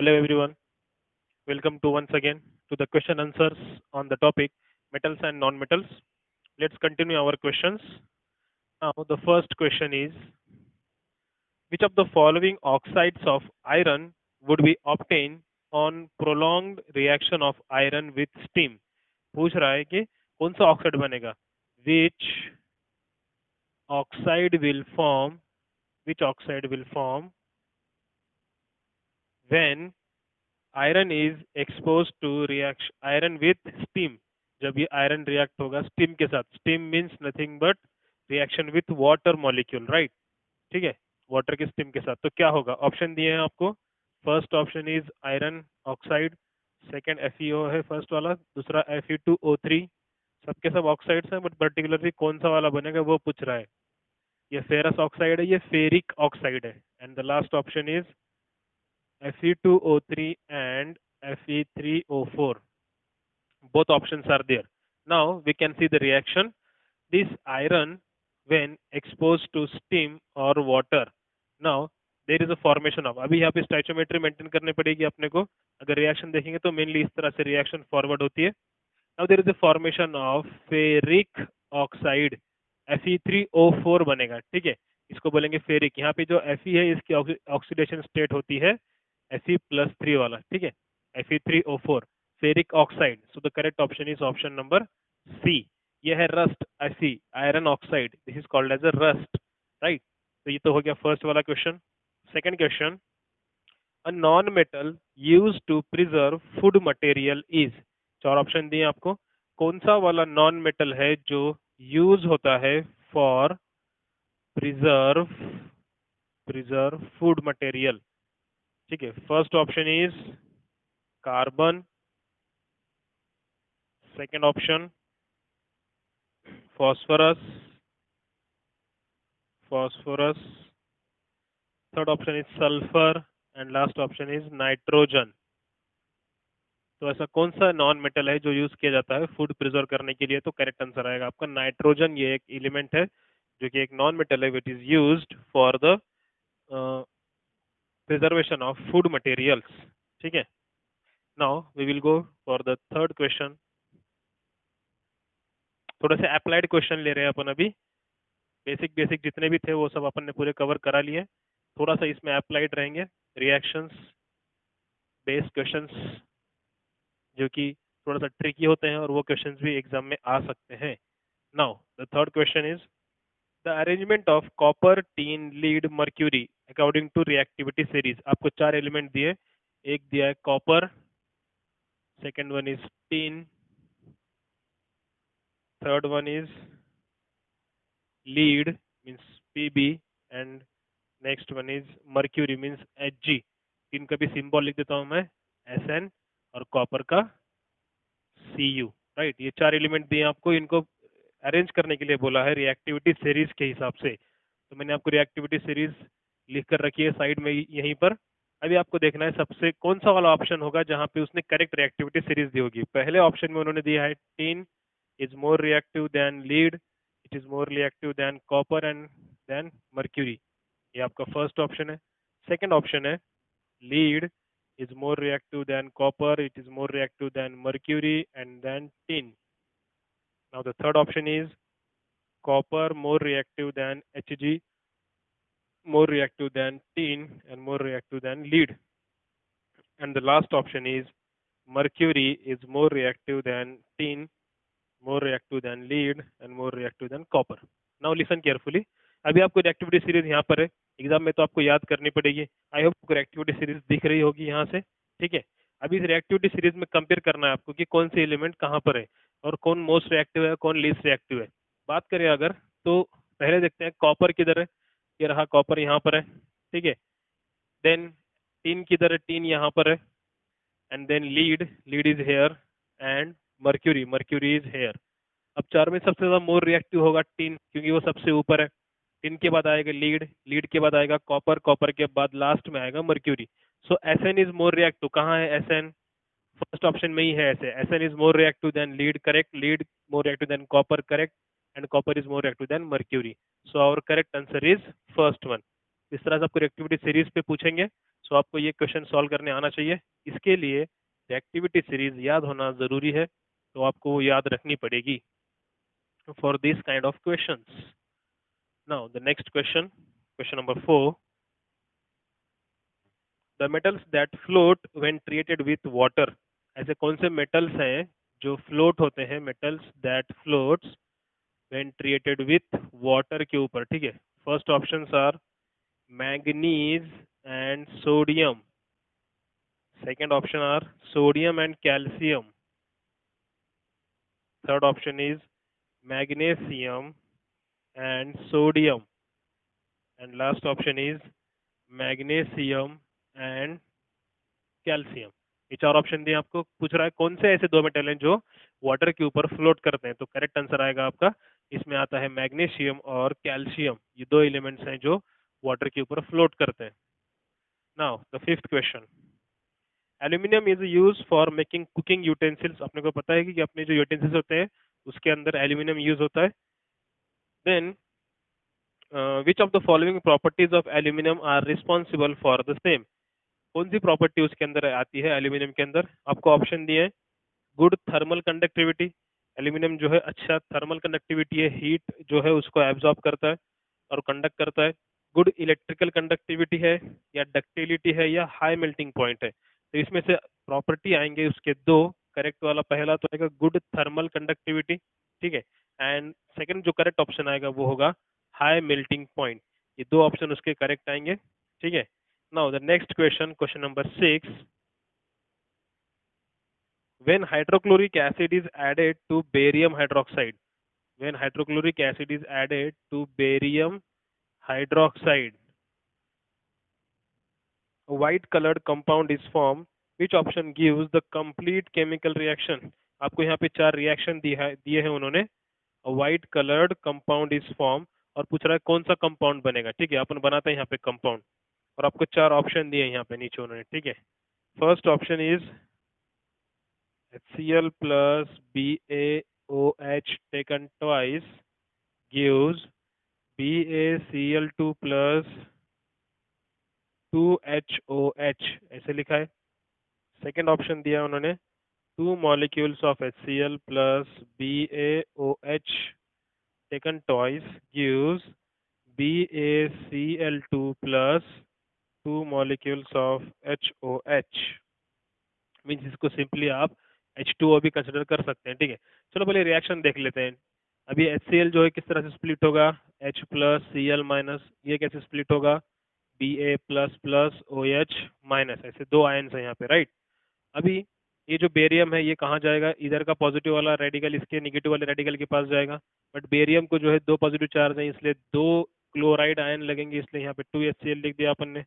Hello everyone, welcome to once again to the question answers on the topic metals and non-metals. Let's continue our questions. Now the first question is, which of the following oxides of iron would be obtained on prolonged reaction of iron with steam? पूछ रहा है कि कौन सा oxide बनेगा? Which oxide will form? Which oxide will form when iron is expose to reaction iron with steam? जब ये iron react होगा स्टीम के साथ, steam means nothing but reaction with water molecule, right? ठीक है, वाटर के steam के साथ। तो क्या होगा? ऑप्शन दिए हैं आपको। First option is iron oxide, second FeO है फर्स्ट वाला, दूसरा Fe2O3। सबके सब ऑक्साइड्स हैं, बट पर्टिकुलरली कौन सा वाला बनेगा वो पूछ रहा है। ये फेरस ऑक्साइड है, ये फेरिक ऑक्साइड है। And the last option is Fe2O3 and Fe3O4. Both options are there. Now we can see the reaction. This iron, when exposed to steam or water, now there is a formation of, अभी यहाँ पे स्टैचोमेट्री maintain करने पड़ेगी अपने को। अगर reaction देखेंगे तो मेनली इस तरह से रिएक्शन फॉरवर्ड होती है। Now there is a formation of ferric oxide, Fe3O4 बनेगा। ठीक है, इसको बोलेंगे फेरिक। यहाँ पे जो Fe है इसकी ऑक्सीडेशन स्टेट होती है Fe+3 वाला। ठीक है, Fe3O4 ferric oxide. So the correct option is option number C. ये है rust Fe iron oxide, this is called as a rust, right? तो ये तो हो गया फर्स्ट वाला question. Second question, a non metal used to preserve food material is. चार option दिए आपको। कौन सा वाला नॉन मेटल है जो यूज होता है for preserve preserve food material? ठीक है, first option is carbon, second option phosphorus, third option is sulphur and last option is nitrogen. तो ऐसा कौन सा नॉन मेटल है जो यूज किया जाता है फूड प्रिजर्व करने के लिए? तो करेक्ट आंसर आएगा आपका नाइट्रोजन। ये एक एलिमेंट है जो कि एक नॉन मेटल है which is used for the preservation of food materials. ठीक है, now we will go for the third question. थोड़ा सा अप्लाइड क्वेश्चन ले रहे हैं अपन अभी। बेसिक जितने भी थे वो सब अपन ने पूरे कवर करा लिए। थोड़ा सा इसमें अप्लाइड रहेंगे, रिएक्शंस बेस्ड क्वेश्चंस जो कि थोड़ा सा ट्रिकी होते हैं और वो क्वेश्चंस भी एग्जाम में आ सकते हैं। Now the third question is the arrangement of copper, tin, lead, mercury according to reactivity series. आपको चार एलिमेंट दिए, एक दिया है copper, second one is tin, third one is lead means Pb and next one is mercury means Hg। Tin का भी symbol लिख देता हूं मैं Sn और कॉपर का Cu, राइट? ये चार एलिमेंट दिए आपको, इनको अरेंज करने के लिए बोला है रिएक्टिविटी सीरीज के हिसाब से। तो मैंने आपको रिएक्टिविटी सीरीज लिख कर रखी है साइड में यहीं पर। अभी आपको देखना है सबसे कौन सा वाला ऑप्शन होगा जहां पे उसने करेक्ट रिएक्टिविटी सीरीज दी होगी। पहले ऑप्शन में उन्होंने दिया है tin is more reactive than lead, it is more reactive than copper and then mercury. ये आपका फर्स्ट ऑप्शन है। सेकेंड ऑप्शन है lead is more reactive than copper, it is more reactive than mercury and then tin. Now the third option is copper more reactive than Hg, more reactive than tin and more reactive than lead. And the last option is mercury is more reactive than tin, more reactive than lead and more reactive than copper. Now listen carefully. अभी आपको reactivity series यहाँ पर है, exam में तो आपको याद करनी पड़ेगी। आई होप आपको रिएक्टिविटी सीरीज दिख रही होगी यहाँ से। ठीक है, अभी इस रिएक्टिविटी सीरीज में कंपेयर करना है आपको कि कौन से एलिमेंट कहाँ पर है और कौन मोस्ट रिएक्टिव है, कौन लीस्ट रिएक्टिव है। बात करें अगर तो पहले देखते हैं कॉपर किधर है। ये रहा कॉपर यहाँ पर है, ठीक है। देन टीन किधर है, टीन यहाँ पर है। And then lead is here and mercury is here. अब चार में सबसे ज्यादा मोर रिएक्टिव होगा टीन, क्योंकि वो सबसे ऊपर है। टीन के बाद आएगा लीड के बाद आएगा कॉपर के बाद लास्ट में आएगा mercury. So Sn is more reactive. कहाँ है Sn? फर्स्ट ऑप्शन में ही है ऐसे। Sn is more reactive than lead, correct. Lead more reactive than copper, correct. And copper is more reactive than mercury. So our correct answer is first one. इस तरह से आपको reactivity series पे पूछेंगे। सो आपको ये क्वेश्चन सॉल्व करने आना चाहिए। इसके लिए एक्टिविटी सीरीज याद होना ज़रूरी है, तो आपको वो याद रखनी पड़ेगी for this kind of questions. Now the next question, question number 4, the metals that float when treated with water. ऐसे कौन से मेटल्स हैं जो फ्लोट होते हैं, metals that floats when treated with water के ऊपर, ठीक है। First options are manganese and sodium, second option are sodium and calcium, third option is magnesium and sodium, and last option is magnesium and calcium। ये चार option दिए आपको, पूछ रहा है कौन से ऐसे दो मेटल हैं जो वाटर के ऊपर फ्लोट करते हैं, तो करेक्ट आंसर आएगा आपका इसमें आता है मैग्नीशियम और कैल्शियम। ये दो एलिमेंट्स हैं जो वाटर के ऊपर फ्लोट करते हैं। Now the fifth question, aluminium is use for making cooking utensils. अपने को पता है कि अपने जो यूटेंसिल्स होते हैं उसके अंदर एल्यूमिनियम यूज होता है। Then which of the following properties of aluminium are responsible for the same. कौन सी प्रॉपर्टी उसके अंदर आती है एल्यूमिनियम के अंदर? आपको ऑप्शन दिए हैं, गुड थर्मल कंडक्टिविटी, एल्यूमिनियम जो है अच्छा थर्मल कंडक्टिविटी है, हीट जो है उसको एब्जॉर्ब करता है और कंडक्ट करता है। गुड इलेक्ट्रिकल कंडक्टिविटी है, या डक्टिलिटी है, या हाई मेल्टिंग पॉइंट है। तो इसमें से प्रॉपर्टी आएंगे उसके दो, करेक्ट वाला पहला तो आएगा गुड थर्मल कंडक्टिविटी, ठीक है, एंड सेकंड जो करेक्ट ऑप्शन आएगा वो होगा हाई मेल्टिंग पॉइंट। ये दो ऑप्शन उसके करेक्ट आएंगे, ठीक है। Now the next question, question number 6, when hydrochloric acid is added to barium hydroxide, when hydrochloric acid is added to barium hydroxide, a white colored compound is formed, which option gives the complete chemical reaction? आपको यहाँ पे चार reaction दिए हैं उन्होंने, white coloured compound is form, और पूछ रहा है कौन सा कंपाउंड बनेगा, ठीक है। अपन बनाते हैं यहाँ पे कंपाउंड, और आपको चार ऑप्शन दिए यहाँ पे नीचे उन्होंने, ठीक है। First option is HCl plus BaOH taken twice gives BaCl2 plus 2HOH, ऐसे लिखा है। सेकेंड ऑप्शन दिया उन्होंने, 2 molecules of HCl plus BaOH taken twice gives BaCl2 plus 2 molecules of HOH। Means इसको सिंपली आप H2O भी कंसिडर कर सकते हैं, ठीक है। चलो पहले रिएक्शन देख लेते हैं। अभी HCl जो है किस तरह से स्प्लिट होगा, H प्लस Cl माइनस, ये कैसे स्प्लिट होगा, Ba plus plus OH minus, ऐसे दो आयन्स हैं यहाँ पे, राइट। अभी ये जो बेरियम है ये कहाँ जाएगा, इधर का पॉजिटिव वाला रेडिकल इसके निगेटिव वाले रेडिकल के पास जाएगा, बट बेरियम को जो है दो पॉजिटिव चार्ज है इसलिए दो क्लोराइड आयन लगेंगे, इसलिए यहाँ पे 2HCl लिख दिया अपन ने।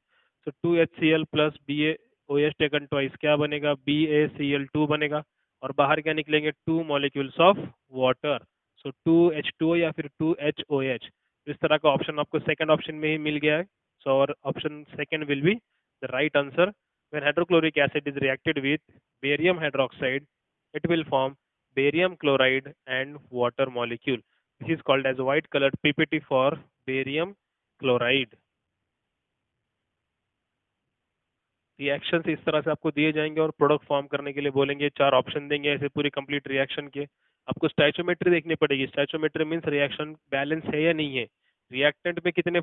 तो 2HCl plus BaOH taken twice क्या बनेगा, BaCl2 बनेगा, और बाहर क्या निकलेंगे, 2 molecules of water, so 2H2O या फिर 2HOH। इस तरह का ऑप्शन आपको सेकंड ऑप्शन में ही मिल गया है, सो और option second will be the right answer. When hydrochloric acid is reacted with barium hydroxide, it will form barium chloride and water molecule. This is called as white colored PPT for barium chloride. Reaction इस तरह से आपको दिए जाएंगे और product form करने के लिए बोलेंगे, चार ऑप्शन देंगे ऐसे पूरी कंप्लीट रिएक्शन के। आपको स्टैचोमेट्री देखनी पड़ेगी, स्टैचोमेट्री मीन्स रिएक्शन बैलेंस है या नहीं है, रिएक्टेंट में कितने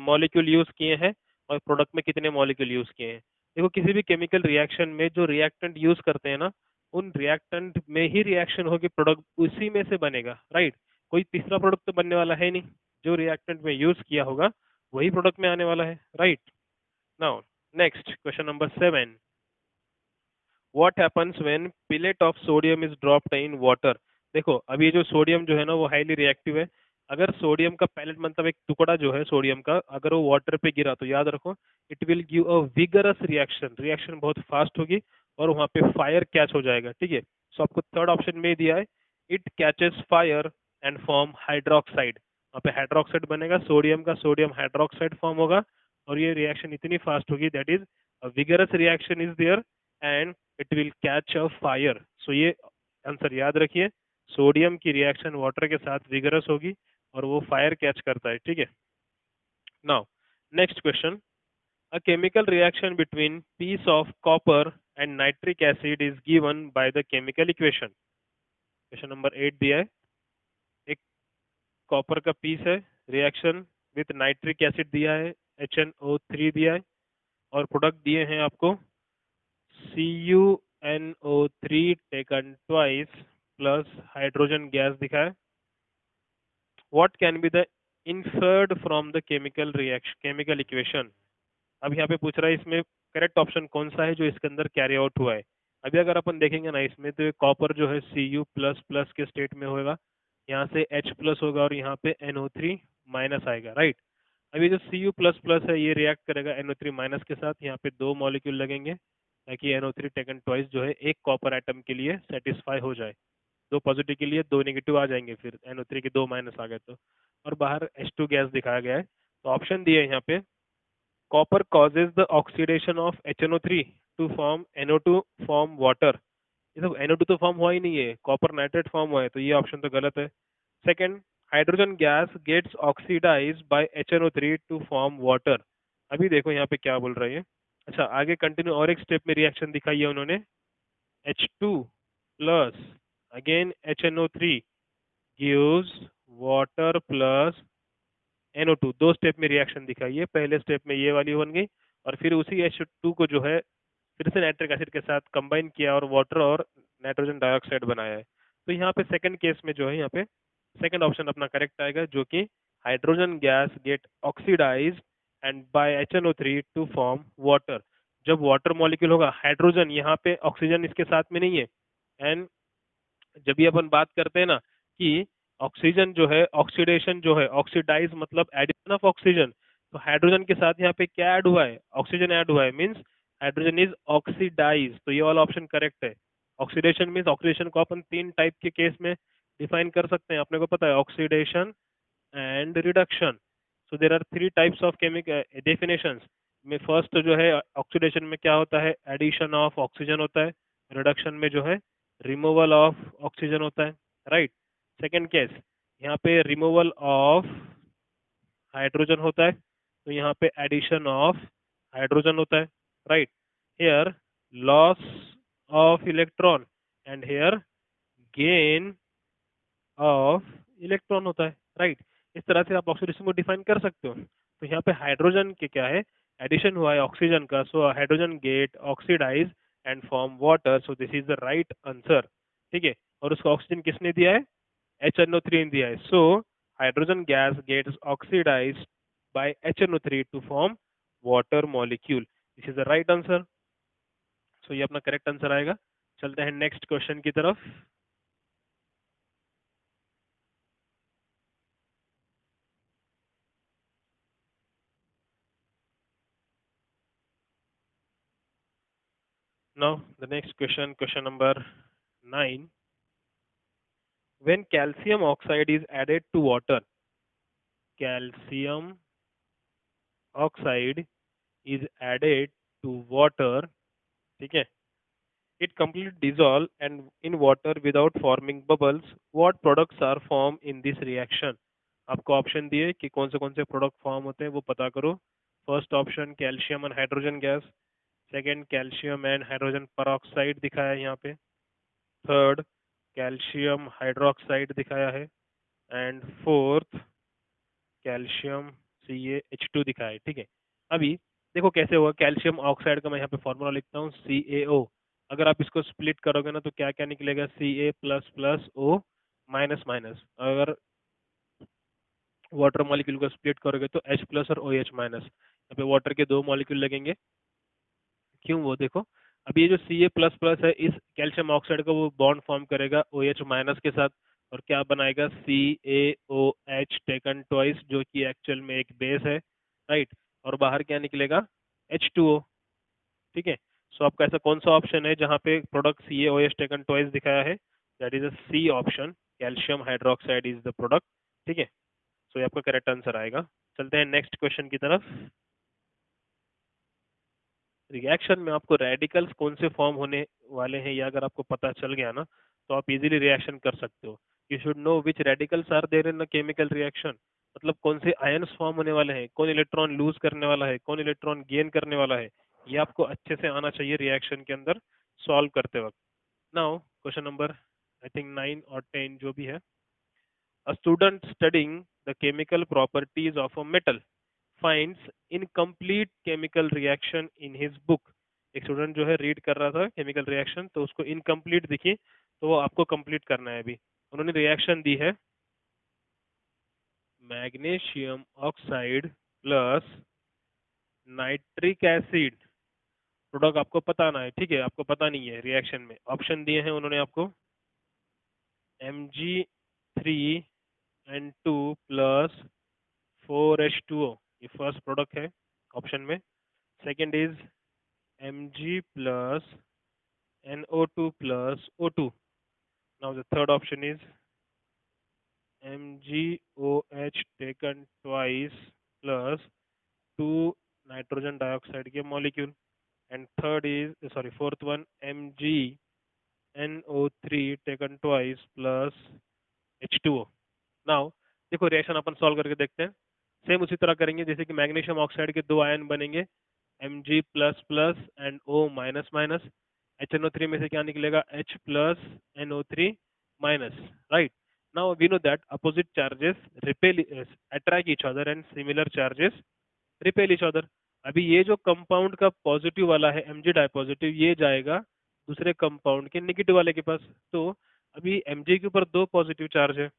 मॉलिक्यूल यूज किए हैं और प्रोडक्ट में कितने मॉलिक्यूल यूज किए हैं। देखो किसी भी केमिकल रिएक्शन में जो रिएक्टेंट यूज करते हैं ना, उन रिएक्टेंट में ही रिएक्शन होगी, प्रोडक्ट उसी में से बनेगा, राइट। कोई तीसरा प्रोडक्ट तो बनने वाला है नहीं, जो रिएक्टेंट में यूज किया होगा वही प्रोडक्ट में आने वाला है, right. Now next question number 7, what happens when pellet of sodium is dropped in water. देखो अब ये जो सोडियम जो है ना वो हाईली रिएक्टिव है। अगर सोडियम का पैलेट मतलब एक टुकड़ा जो है सोडियम का अगर वो वाटर पे गिरा तो याद रखो it will give a vigorous reaction, reaction बहुत फास्ट होगी और वहाँ पे फायर कैच हो जाएगा, ठीक है। सो आपको थर्ड ऑप्शन में दिया है, it catches fire and form hydroxide. वहाँ पे हाइड्रोक्साइड बनेगा, सोडियम का सोडियम हाइड्रोक्साइड फॉर्म होगा और ये रिएक्शन इतनी फास्ट होगी that is a vigorous reaction is there and it will catch a fire. So ये आंसर याद रखिए, सोडियम की रिएक्शन वाटर के साथ विगरस होगी और वो फायर कैच करता है, ठीक है। Now next question, A chemical reaction between piece of copper and nitric acid is given by the chemical equation. Question number 8 दिया है, एक कॉपर का पीस है, रिएक्शन विथ नाइट्रिक एसिड दिया है, HNO3 दिया है, और प्रोडक्ट दिए हैं आपको CuNO3 taken twice plus hydrogen gas दिखा है. What can be the inferred from the chemical reaction, chemical equation? अब यहाँ पे पूछ रहा है इसमें करेक्ट ऑप्शन कौन सा है जो इसके अंदर कैरी आउट हुआ है. अभी अगर अपन देखेंगे ना इसमें, तो कॉपर जो है Cu प्लस प्लस के स्टेट में होगा, यहाँ से H प्लस होगा और यहाँ पे NO3 माइनस आएगा, राइट. अभी जो Cu प्लस प्लस है ये रिएक्ट करेगा NO3 माइनस के साथ, यहाँ पे दो मॉलिक्यूल लगेंगे ताकि NO3 टेकन ट्वाइस जो है एक कॉपर एटम के लिए सेटिस्फाई हो जाए. दो पॉजिटिव के लिए दो नेगेटिव आ जाएंगे, फिर NO3 के दो माइनस आ गए तो, और बाहर H2 गैस दिखाया गया है. तो ऑप्शन दिए है यहाँ पे, copper causes the oxidation of HNO3 to form NO2 form water. ये सब NO2 तो फॉर्म हुआ ही नहीं है, कॉपर नाइट्रेट फॉर्म हुआ है, तो ये ऑप्शन तो गलत है. Second, hydrogen gas gets oxidise by HNO3 to form water. अभी देखो यहाँ पे क्या बोल रही है. अच्छा, आगे कंटिन्यू और एक स्टेप में रिएक्शन दिखाई है उन्होंने, H2 plus again HNO3 gives water plus NO2. दो स्टेप में रिएक्शन दिखाई है. पहले स्टेप में ये वाली बन गई और फिर उसी H2 को जो है फिर से नाइट्रिक एसिड के साथ कंबाइन किया और वाटर और नाइट्रोजन डाइऑक्साइड बनाया है. तो यहाँ पे सेकंड केस में जो है यहाँ पे सेकंड ऑप्शन अपना करेक्ट आएगा, जो कि hydrogen gas get oxidise and by HNO3 to form water. जब वाटर मॉलिक्यूल होगा, हाइड्रोजन यहाँ पे, ऑक्सीजन इसके साथ में नहीं है. एंड जब भी अपन बात करते हैं ना कि ऑक्सीजन जो है, ऑक्सीडेशन जो है, ऑक्सीडाइज मतलब एडिशन ऑफ ऑक्सीजन, तो हाइड्रोजन के साथ यहाँ पे क्या ऐड हुआ है, ऑक्सीजन ऐड हुआ है, मींस हाइड्रोजन इज ऑक्सीडाइज. तो ये वाला ऑप्शन करेक्ट है. ऑक्सीडेशन मींस, ऑक्सीडेशन को अपन तीन टाइप के केस में डिफाइन कर सकते हैं, अपने को पता है, oxidation and reduction. So there are three types of chemical definitions में. फर्स्ट जो है ऑक्सीडेशन में क्या होता है, एडिशन ऑफ ऑक्सीजन होता है. रिडक्शन में जो है रिमूवल ऑफ ऑक्सीजन होता है, राइट. सेकेंड केस, यहाँ पे रिमूवल ऑफ हाइड्रोजन होता है, तो यहाँ पे एडिशन ऑफ हाइड्रोजन होता है, right. Here loss of electron and here gain of electron होता है, राइट. इस तरह से आप ऑक्सीडेशन को डिफाइन कर सकते हो. तो यहाँ पे हाइड्रोजन के क्या है, एडिशन हुआ है ऑक्सीजन का, so hydrogen get oxidise and form water, so this is the right answer. ठीक है, और उसको ऑक्सीजन किसने दिया है, HNO3 ने दिया है. So hydrogen gas gets oxidise by HNO3 to form water molecule. This is the right answer. So ये अपना करेक्ट आंसर आएगा. चलते हैं नेक्स्ट क्वेश्चन की तरफ. Now the next question, question number 9. When calcium oxide is added to water, calcium oxide is added to water, ठीक है, it completely dissolve and in water without forming bubbles. What products are formed in this reaction? आपको option दिए कि कौन से product form होते हैं वो पता करो. First option calcium and hydrogen gas. Second calcium and hydrogen peroxide दिखाया है यहाँ पे. थर्ड कैल्शियम हाइड्रोक्साइड दिखाया है. एंड फोर्थ कैल्शियम CaH2 दिखाया है. ठीक है, अभी देखो कैसे होगा. कैल्शियम ऑक्साइड का मैं यहाँ पे फॉर्मूला लिखता हूँ, CaO. अगर आप इसको स्प्लिट करोगे ना तो क्या क्या निकलेगा, Ca plus plus O minus minus. अगर वाटर मॉलिक्यूल को स्प्लिट करोगे तो H प्लस और OH माइनस. यहाँ पे वाटर के दो मॉलिक्यूल लगेंगे. क्यों, वो देखो. अभी ये जो Ca प्लस प्लस है, इस कैल्शियम ऑक्साइड का वो बॉन्ड फॉर्म करेगा OH माइनस के साथ, और क्या बनाएगा, CaOH टेकन ट्वाइस, जो कि एक्चुअल में एक बेस है, राइट. और बाहर क्या निकलेगा, H2O. ठीक है, सो आपका ऐसा कौन सा ऑप्शन है जहाँ पे प्रोडक्ट CaOH टेकन ट्वाइस दिखाया है, that is a C option, calcium hydroxide is the product. ठीक है, सो ये आपका करेक्ट आंसर आएगा. चलते हैं नेक्स्ट क्वेश्चन की तरफ. रिएक्शन में आपको रेडिकल्स कौन से फॉर्म होने वाले हैं, ये अगर आपको पता चल गया ना तो आप इजीली रिएक्शन कर सकते हो. You should know which radicals are there in a chemical reaction. मतलब कौन से आयन्स फॉर्म होने वाले हैं, कौन इलेक्ट्रॉन लूज करने वाला है, कौन इलेक्ट्रॉन गेन करने वाला है, ये आपको अच्छे से आना चाहिए रिएक्शन के अंदर सॉल्व करते वक्त। Now question number I think 9 और 10 जो भी है। A student studying the chemical properties of a metal finds incomplete chemical reaction in his book। एक स्टूडेंट जो है रीड कर रहा था केमिकल रिएक्शन, तो उसको इनकम्प्लीट दिखी, तो वो आपको कंप्लीट करना है अभी। उन्होंने रिएक्शन दी है magnesium oxide plus nitric acid. Product आपको बताना है, ठीक है, आपको पता नहीं है रिएक्शन में। ऑप्शन दिए हैं उन्होंने आपको Mg3N2 प्लस 4H2O, ये फर्स्ट प्रोडक्ट है ऑप्शन में। Second is Mg plus NO2 plus O2। Now the third option is MgOH taken twice plus 2 nitrogen dioxide के molecule. And third is sorry fourth one MgNO3 taken twice plus H2O। Now देखो reaction अपन solve करके देखते हैं। Same उसी तरह करेंगे जैसे कि मैग्नीशियम ऑक्साइड के दो आयन बनेंगे Mg plus plus and O minus minus. HNO3 में से क्या निकलेगा H plus NO3 minus, right. Now we know that opposite charges repel attract each other and similar charges repel each other. अभी ये जो कंपाउंड का positive वाला है Mg डाइपॉजिटिव, ये जाएगा दूसरे कंपाउंड के नेगेटिव वाले के पास। तो अभी Mg के ऊपर दो पॉजिटिव चार्ज है,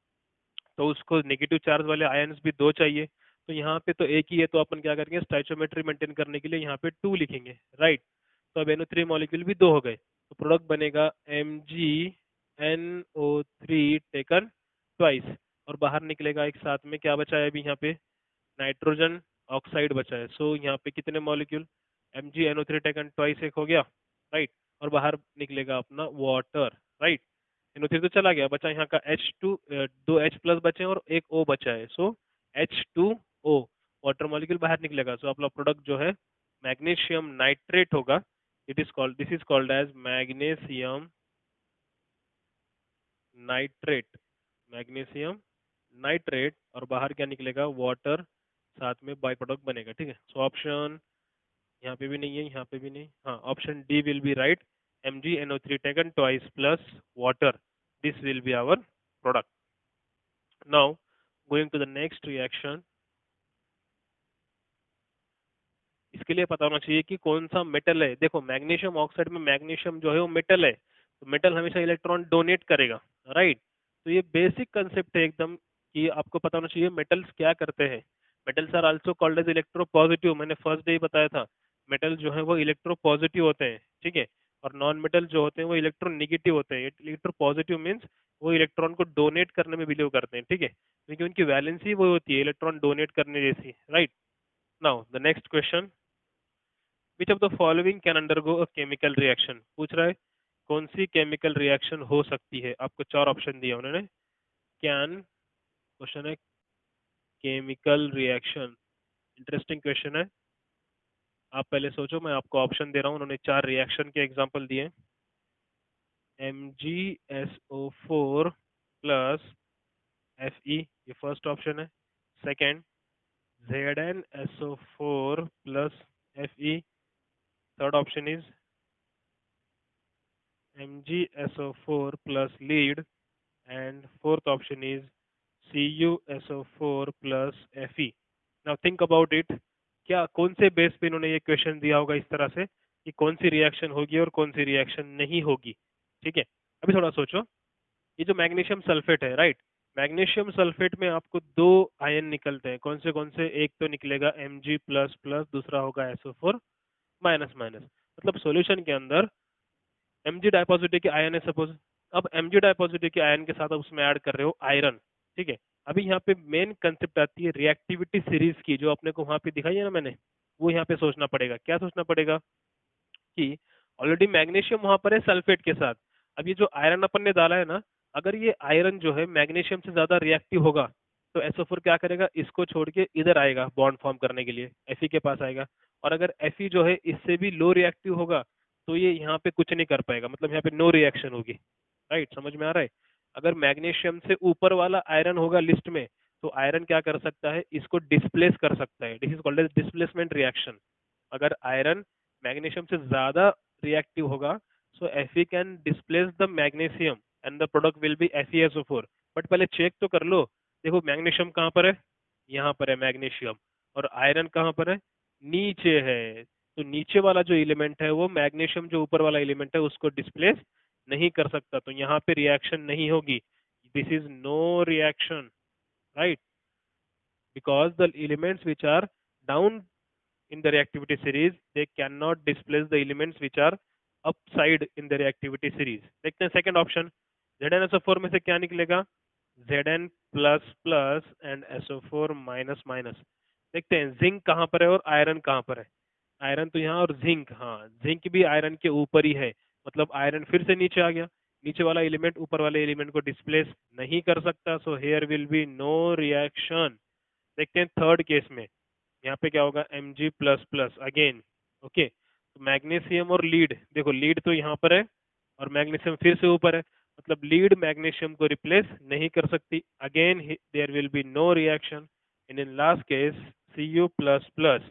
तो उसको नेगेटिव चार्ज वाले आयन्स भी दो चाहिए। तो यहाँ पे तो एक ही है, तो अपन क्या करेंगे स्टोइचियोमेट्री मेंटेन करने के लिए यहाँ पे 2 लिखेंगे, राइट। तो अब NO3 मॉलिक्यूल भी दो हो गए, तो प्रोडक्ट बनेगा MgNO3 टेकन ट्वाइस, और बाहर निकलेगा एक साथ में क्या बचा है अभी यहाँ पे नाइट्रोजन ऑक्साइड बचा है। सो यहाँ पे कितने मॉलिक्यूल MgNO3 टेकन ट्वाइस एक हो गया, राइट, और बाहर निकलेगा अपना वाटर, राइट। NO3 तो चला गया, बचा यहाँ का H2, दो H प्लस बचे और एक O बचा है। सो H2O वाटर मॉलिक्यूल बाहर निकलेगा। सो अपना प्रोडक्ट जो है मैग्नीशियम नाइट्रेट होगा। This is called as magnesium nitrate, magnesium nitrate, और बाहर क्या निकलेगा वाटर, साथ में बाई प्रोडक्ट बनेगा, ठीक है। सो ऑप्शन यहाँ पे भी नहीं है, यहाँ पे भी नहीं, हाँ option D will be right. MgNO3 taken twice plus water, this will be our product। now going to the next reaction। इसके लिए पता होना चाहिए कि कौन सा मेटल है। देखो मैग्नीशियम ऑक्साइड में मैग्नीशियम जो है वो मेटल है, तो मेटल हमेशा इलेक्ट्रॉन डोनेट करेगा, राइट। तो ये बेसिक कंसेप्ट है एकदम, कि आपको पता होना चाहिए मेटल्स क्या करते हैं। Metals are also called as electropositive, मैंने फर्स्ट डे ही बताया था। मेटल जो है वो इलेक्ट्रो पॉजिटिव होते हैं, ठीक है, और नॉन मेटल जो होते हैं वो इलेक्ट्रो निगेटिव होते हैं। इलेक्ट्रो पॉजिटिव मीन्स वो इलेक्ट्रॉन को डोनेट करने में बिलीव करते हैं, ठीक है, क्योंकि उनकी वैलेंसी वो होती है इलेक्ट्रॉन डोनेट करने जैसी, right. Now the next question, which of the following can undergo a chemical reaction. पूछ रहा है कौन सी केमिकल रिएक्शन हो सकती है। आपको चार ऑप्शन दिया उन्होंने। कैन क्वेश्चन है, केमिकल रिएक्शन, इंटरेस्टिंग क्वेश्चन है। आप पहले सोचो, मैं आपको ऑप्शन दे रहा हूँ। उन्होंने चार रिएक्शन के एग्जांपल दिए। MgSO4 प्लस Fe, ये फर्स्ट ऑप्शन है। Second ZnSO4 plus Fe, third option is MgSO4 plus lead, and fourth option is CuSO4 plus Fe। Now think about it, क्या कौन से बेस पे इन्होंने ये क्वेश्चन दिया होगा इस तरह से कि कौन सी रिएक्शन होगी और कौन सी रिएक्शन नहीं होगी, ठीक है। अभी थोड़ा सोचो, ये जो मैग्नीशियम सल्फेट है, राइट, मैग्नीशियम सल्फेट में आपको दो आयन निकलते हैं। कौन से एक तो निकलेगा Mg प्लस प्लस, दूसरा होगा SO4 माइनस माइनस। मतलब सॉल्यूशन के अंदर Mg डायपॉजिटिव के आयन है सपोज। अब Mg डायपॉजिटिव के आयन के साथ आप उसमें ऐड कर रहे हो आयरन, ठीक है। अभी यहाँ पे मेन कंसेप्ट आती है रिएक्टिविटी सीरीज की, जो अपने को वहां पे दिखाई है ना मैंने, वो यहाँ पे सोचना पड़ेगा। क्या सोचना पड़ेगा कि ऑलरेडी मैग्नीशियम वहां पर है सल्फेट के साथ। अब ये जो आयरन अपन ने डाला है ना, अगर ये आयरन जो है मैग्नीशियम से ज्यादा रिएक्टिव होगा, तो SO4 क्या करेगा, इसको छोड़ के इधर आएगा बॉन्ड फॉर्म करने के लिए, Fe के पास आएगा। और अगर Fe जो है इससे भी लो रिएक्टिव होगा, तो ये यहाँ पे कुछ नहीं कर पाएगा, मतलब यहाँ पे नो रिएक्शन होगी, राइट। समझ में आ रहा है। अगर मैग्नीशियम से ऊपर वाला आयरन होगा लिस्ट में, सो आयरन क्या कर सकता है, इसको डिस्प्लेस कर सकता है, this is called as displacement reaction. अगर आयरन मैग्नीशियम से ज्यादा रिएक्टिव होगा, so Fe can displace the magnesium and the product will be FeSO4। But पहले चेक तो कर लो, देखो मैग्नीशियम कहाँ पर है, यहाँ पर है मैग्नीशियम, और आयरन कहाँ पर है, नीचे है। तो नीचे वाला जो एलिमेंट है वो मैग्नीशियम जो ऊपर वाला एलिमेंट है उसको डिस्प्लेस नहीं कर सकता, तो यहाँ पे रिएक्शन नहीं होगी, this is no reaction, right? Because the elements which are down in the reactivity series, they cannot displace the elements which are upside in the reactivity series. देखते हैं सेकंड ऑप्शन, ZnSO4 में से क्या निकलेगा, Zn plus plus and SO4 minus minus. देखते हैं zinc कहाँ पर है और आयरन कहाँ पर है, आयरन तो यहाँ और जिंक, हाँ जिंक भी आयरन के ऊपर ही है, मतलब आयरन फिर से नीचे आ गया, नीचे वाला एलिमेंट ऊपर वाले एलिमेंट को डिस्प्लेस नहीं कर सकता, so here will be no reaction. देखते हैं थर्ड केस में, यहाँ पे क्या होगा, Mg plus plus again, okay. तो मैग्नीशियम और लीड, देखो लीड तो यहाँ पर है और मैग्नीशियम फिर से ऊपर है, मतलब लीड मैग्नीशियम को रिप्लेस नहीं कर सकती, again there will be no reaction. And in last case Cu plus plus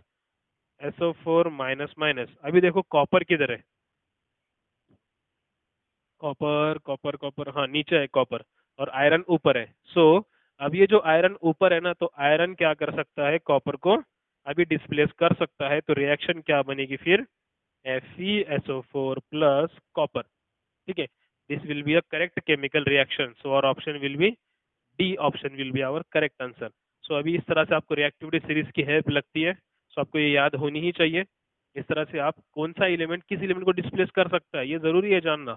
SO4 minus minus. अभी देखो कॉपर किधर है, कॉपर कॉपर कॉपर, हाँ नीचे है कॉपर, और आयरन ऊपर है। सो अब ये जो आयरन ऊपर है ना, तो आयरन क्या कर सकता है, कॉपर को अभी डिस्प्लेस कर सकता है, तो रिएक्शन क्या बनेगी फिर, FeSO4 प्लस कॉपर, ठीक है। This will be a correct chemical reaction, so our option will be D option will be our correct answer. So अभी इस तरह से आपको रिएक्टिविटी सीरीज की हेल्प लगती है, सो आपको ये याद होनी ही चाहिए। इस तरह से आप कौन सा एलिमेंट किस एलिमेंट को डिस्प्लेस कर सकता है, ये जरूरी है जानना।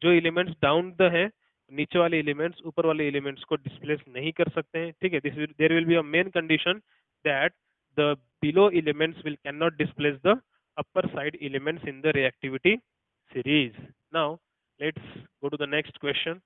जो एलिमेंट्स डाउन द है, नीचे वाले एलिमेंट्स ऊपर वाले एलिमेंट्स को डिस्प्लेस नहीं कर सकते हैं, ठीक है। This there will be a main condition that the below elements will cannot displace the upper side elements in the reactivity series. Now let's go to the next question.